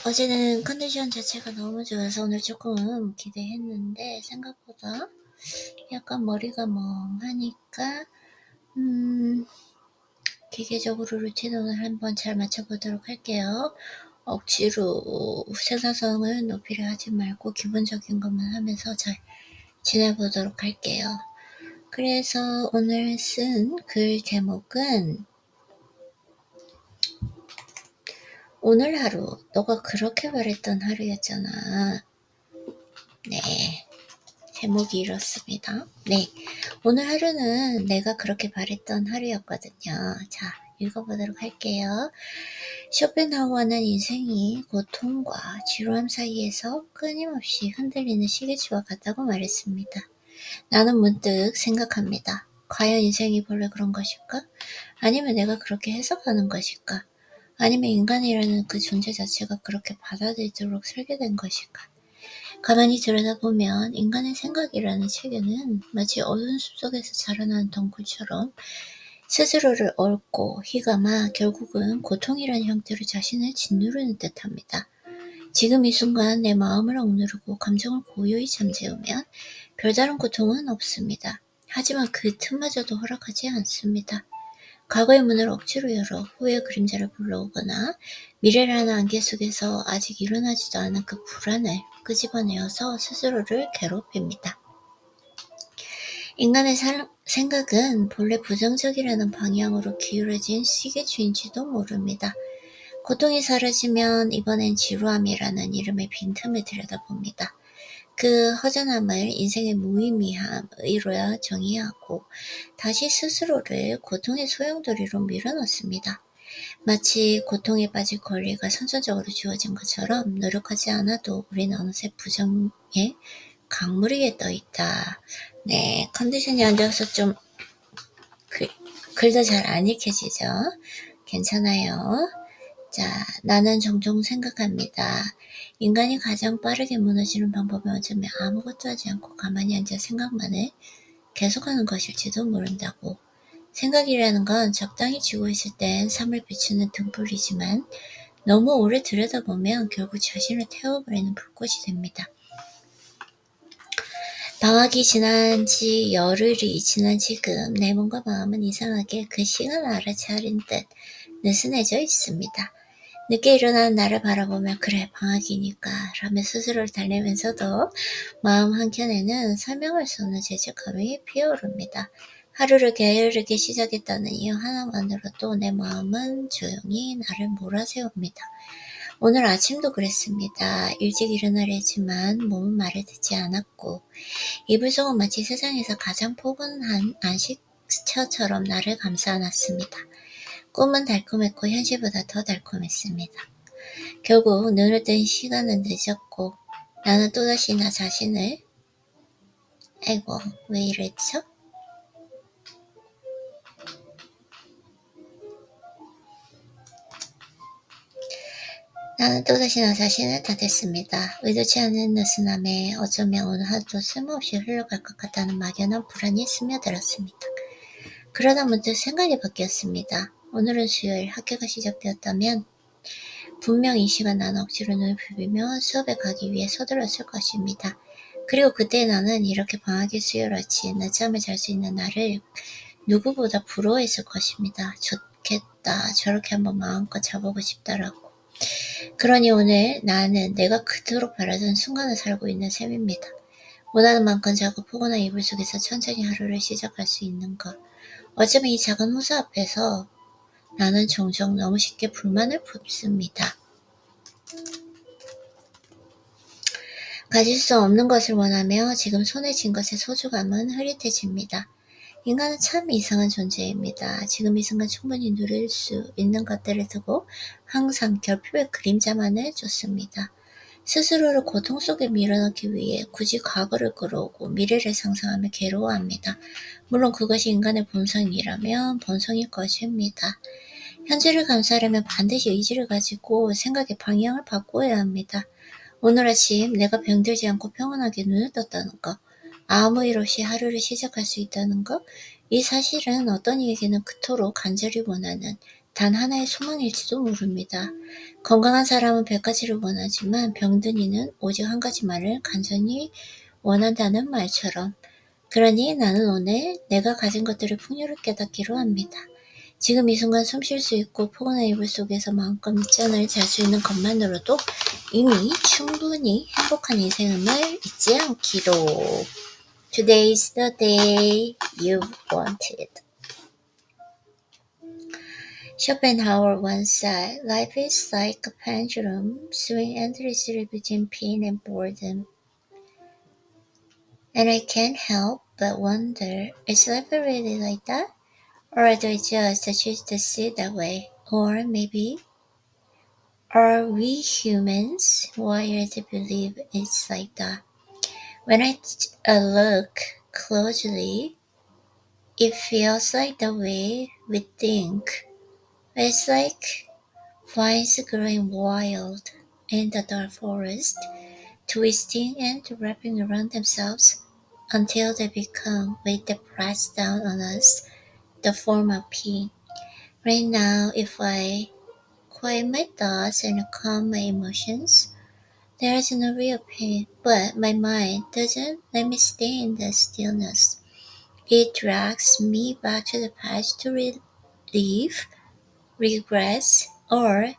어제는 컨디션 자체가 너무 좋아서 오늘 조금 기대했는데 생각보다 약간 머리가 멍하니까 기계적으로 루틴을 한번 잘 맞춰보도록 할게요. 억지로 생산성을 높이려 하지 말고 기본적인 것만 하면서 잘 지내보도록 할게요. 그래서 오늘 쓴 글 제목은 오늘 하루 너가 그렇게 바랬던 하루였잖아. 네, 제목이 이렇습니다. 네, 오늘 하루는 내가 그렇게 바랬던 하루였거든요. 자, 읽어보도록 할게요. 쇼펜하우어는 인생이 고통과 지루함 사이에서 끊임없이 흔들리는 시계추와 같다고 말했습니다. 나는 문득 생각합니다. 과연 인생이 본래 그런 것일까? 아니면 내가 그렇게 해석하는 것일까? 아니면 인간이라는 그 존재 자체가 그렇게 받아들이도록 설계된 것일까? 가만히 들여다보면 인간의 생각이라는 체계는 마치 어두운 숲속에서 자라나는 덩굴처럼 스스로를 얽고 휘감아 결국은 고통이라는 형태로 자신을 짓누르는 듯합니다. 지금 이 순간 내 마음을 억누르고 감정을 고요히 잠재우면 별다른 고통은 없습니다. 하지만 그 틈마저도 허락하지 않습니다. 과거의 문을 억지로 열어 후회의 그림자를 불러오거나 미래라는 안개 속에서 아직 일어나지도 않은 그 불안을 끄집어내어서 스스로를 괴롭힙니다. 인간의 생각은 본래 부정적이라는 방향으로 기울어진 시계추인지도 모릅니다. 고통이 사라지면 이번엔 지루함이라는 이름의 빈틈을 들여다봅니다. 그 허전함을 인생의 무의미함으로 정의하고 다시 스스로를 고통의 소용돌이로 밀어넣습니다. 마치 고통에 빠질 권리가 선천적으로 주어진 것처럼 노력하지 않아도 우리는 어느새 부정의 강물 위에 떠있다. 네, 컨디션이 안 좋아서 좀 글도 잘 안 읽혀지죠? 괜찮아요. 자, 나는 종종 생각합니다. 인간이 가장 빠르게 무너지는 방법은 어쩌면 아무것도 하지 않고 가만히 앉아 생각만을 계속하는 것일지도 모른다고. 생각이라는 건 적당히 쥐고 있을 땐 삶을 비추는 등불이지만 너무 오래 들여다보면 결국 자신을 태워버리는 불꽃이 됩니다. 방학이 지난 지 열흘이 지난 지금 내 몸과 마음은 이상하게 그 시간을 알아차린 듯 느슨해져 있습니다. 늦게 일어나는 나를 바라보며 그래 방학이니까 라며 스스로를 달래면서도 마음 한켠에는 설명할 수 없는 죄책감이 피어오릅니다. 하루를 게으르게 시작했다는 이유 하나만으로도 내 마음은 조용히 나를 몰아세웁니다. 오늘 아침도 그랬습니다. 일찍 일어나려 했지만 몸은 말을 듣지 않았고 이불 속은 마치 세상에서 가장 포근한 안식처처럼 나를 감싸 안았습니다. 꿈은 달콤했고 현실보다 더 달콤했습니다. 결국 눈을 뜬 시간은 늦었고 나는 또다시 나 자신을 아이고 왜 이랬죠? 나는 또다시 나 자신을 탓했습니다. 의도치 않은 느슨함에 어쩌면 오늘 하루도 쓸모없이 흘러갈 것 같다는 막연한 불안이 스며들었습니다. 그러다 문득 생각이 바뀌었습니다. 오늘은 수요일 학교가 시작되었다면 분명 이 시간 나는 억지로 눈을 비비며 수업에 가기 위해 서둘렀을 것입니다. 그리고 그때 나는 이렇게 방학의 수요일같이 낮잠을 잘 수 있는 나를 누구보다 부러워했을 것입니다. 좋겠다. 저렇게 한번 마음껏 자보고 싶다라고. 그러니 오늘 나는 내가 그토록 바라던 순간을 살고 있는 셈입니다. 원하는 만큼 자고 포근한 이불 속에서 천천히 하루를 시작할 수 있는 것. 어쩌면 이 작은 호수 앞에서 나는 종종 너무 쉽게 불만을 품습니다. 가질 수 없는 것을 원하며 지금 손에 쥔 것의 소중함은 흐릿해집니다. 인간은 참 이상한 존재입니다. 지금 이 순간 충분히 누릴 수 있는 것들을 두고 항상 결핍의 그림자만을 쫓습니다. 스스로를 고통 속에 밀어넣기 위해 굳이 과거를 끌어오고 미래를 상상하며 괴로워합니다. 물론 그것이 인간의 본성이라면 본성일 것입니다. 현재를 감수하려면 반드시 의지를 가지고 생각의 방향을 바꾸어야 합니다. 오늘 아침 내가 병들지 않고 평온하게 눈을 떴다는 것, 아무 일 없이 하루를 시작할 수 있다는 것, 이 사실은 어떤 이에게는 그토록 간절히 원하는 단 하나의 소망일지도 모릅니다. 건강한 사람은 100가지를 원하지만 병든 이는 오직 한 가지만을 간절히 원한다는 말처럼. 그러니 나는 오늘 내가 가진 것들을 풍요를 깨닫기로 합니다. 지금 이 순간 숨 쉴 수 있고 포근한 이불 속에서 마음껏 늦잠을 잘 수 있는 것만으로도 이미 충분히 행복한 인생임을 잊지 않기로. Today's the day you've wanted. Schopenhauer once said, life is like a pendulum, swinging endlessly between pain and boredom. And I can't help but wonder, is life really like that? Or do I just choose to see it that way? Or maybe, are we humans wired to believe it's like that? When I look closely, it feels like the way we think. It's like vines growing wild in the dark forest, twisting and wrapping around themselves until they become weight that press down on us, the form of pain. Right now, if I quiet my thoughts and calm my emotions, there is no real pain, but my mind doesn't let me stay in the stillness. It drags me back to the past to relieve regrets, or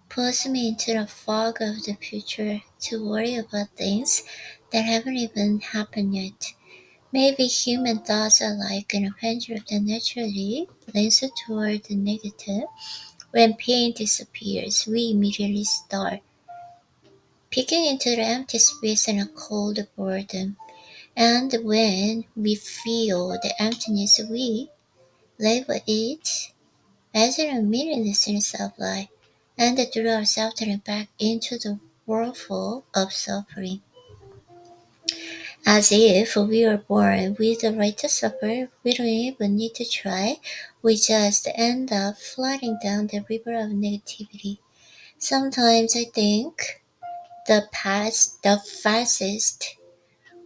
pulls me into the fog of the future to worry about things that haven't even happened yet. Maybe human thoughts are like an pendulum that naturally leans toward the negative. When pain disappears, we immediately start peeking into the empty space and a cold boredom. And when we feel the emptiness, we label it as an unmeaningless in self-lie, and throw ourselves back into the whirlpool of suffering. As if we were born with the right to suffer, we don't even need to try. We just end up floating down the river of negativity. Sometimes I think the fastest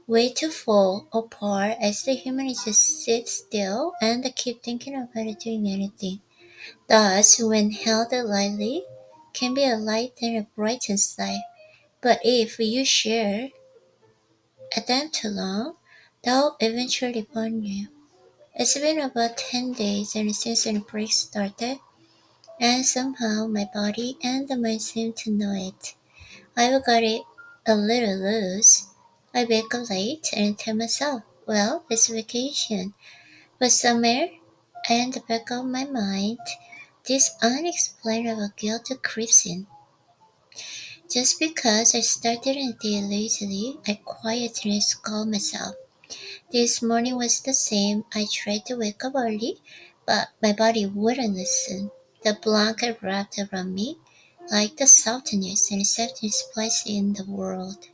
way to fall apart is the human just sit still and keep thinking about doing anything. Thus, when held lightly, can be a light and a brightens life. But if you share at them too long, they'll eventually burn you. It's been about 10 days and since the break started, and somehow my body and mind seem to know it. I've got it a little loose. I wake up late and tell myself, well, it's vacation. But somewhere in the back of my mind, this unexplainable guilt creeps in. Just because I started a day lazily, I quietly scold myself. This morning was the same. I tried to wake up early, but my body wouldn't listen. The blanket wrapped around me like the softest and safest place in the world.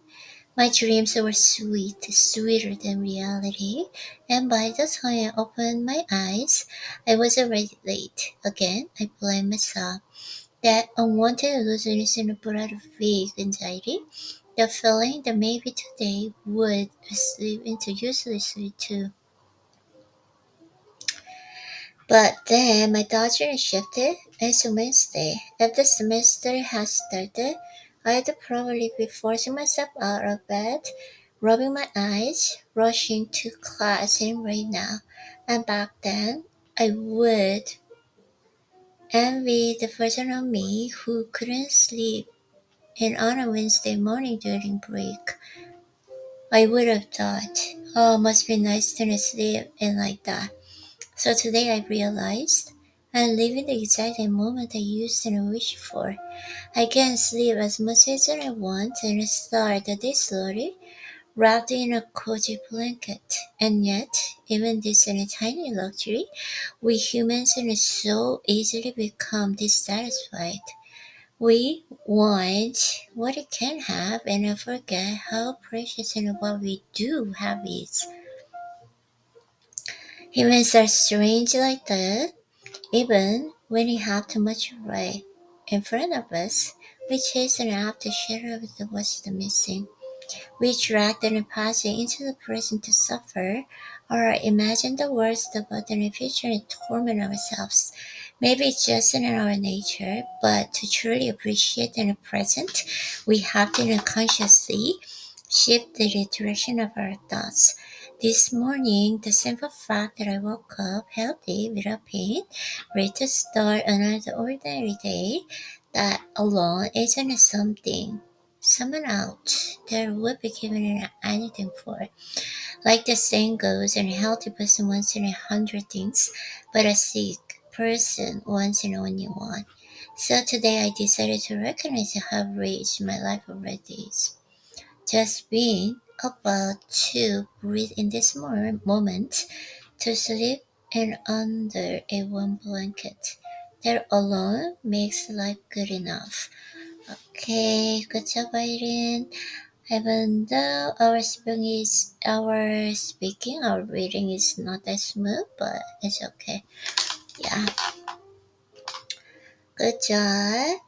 My dreams were sweet, sweeter than reality, and by the time I opened my eyes, I was already late. Again, I blamed myself. That unwanted looseness brought out vague anxiety, the feeling that maybe today would slip into uselessly too. But then my thoughts shifted. It's Wednesday. If the semester has started, I'd probably be forcing myself out of bed, rubbing my eyes, rushing to class and right now. And back then, I would envy the version of me who couldn't sleep. And on a Wednesday morning during break, I would have thought, oh, must be nice to sleep and like that. So today I realized I'm living the exact moment I used to wish for. I can sleep as much as I want and start the day slowly, wrapped in a cozy blanket. And yet, even this is a tiny luxury, we humans are so easily become dissatisfied. We want what we can have and forget how precious and what we do have is. Humans are strange like that. Even when we have too much right in front of us, we chase and out the shadow of the what's the missing. We drag the past into the present to suffer, or imagine the worst about the future and torment ourselves. Maybe it's just in our nature, but to truly appreciate the present, we have to unconsciously shift the direction of our thoughts. This morning, the simple fact that I woke up healthy without pain, ready to start another ordinary day, that alone isn't something someone else there would be giving anything for. Like the saying goes, a healthy person wants in 100 things, but a sick person wants in only one. So today I decided to recognize how rich my life already is. Just being about to breathe in this moment, to sleep and under a warm blanket. That alone makes life good enough. Okay, good job, Irene. Even though our reading is not that smooth, but it's okay. Yeah, good job.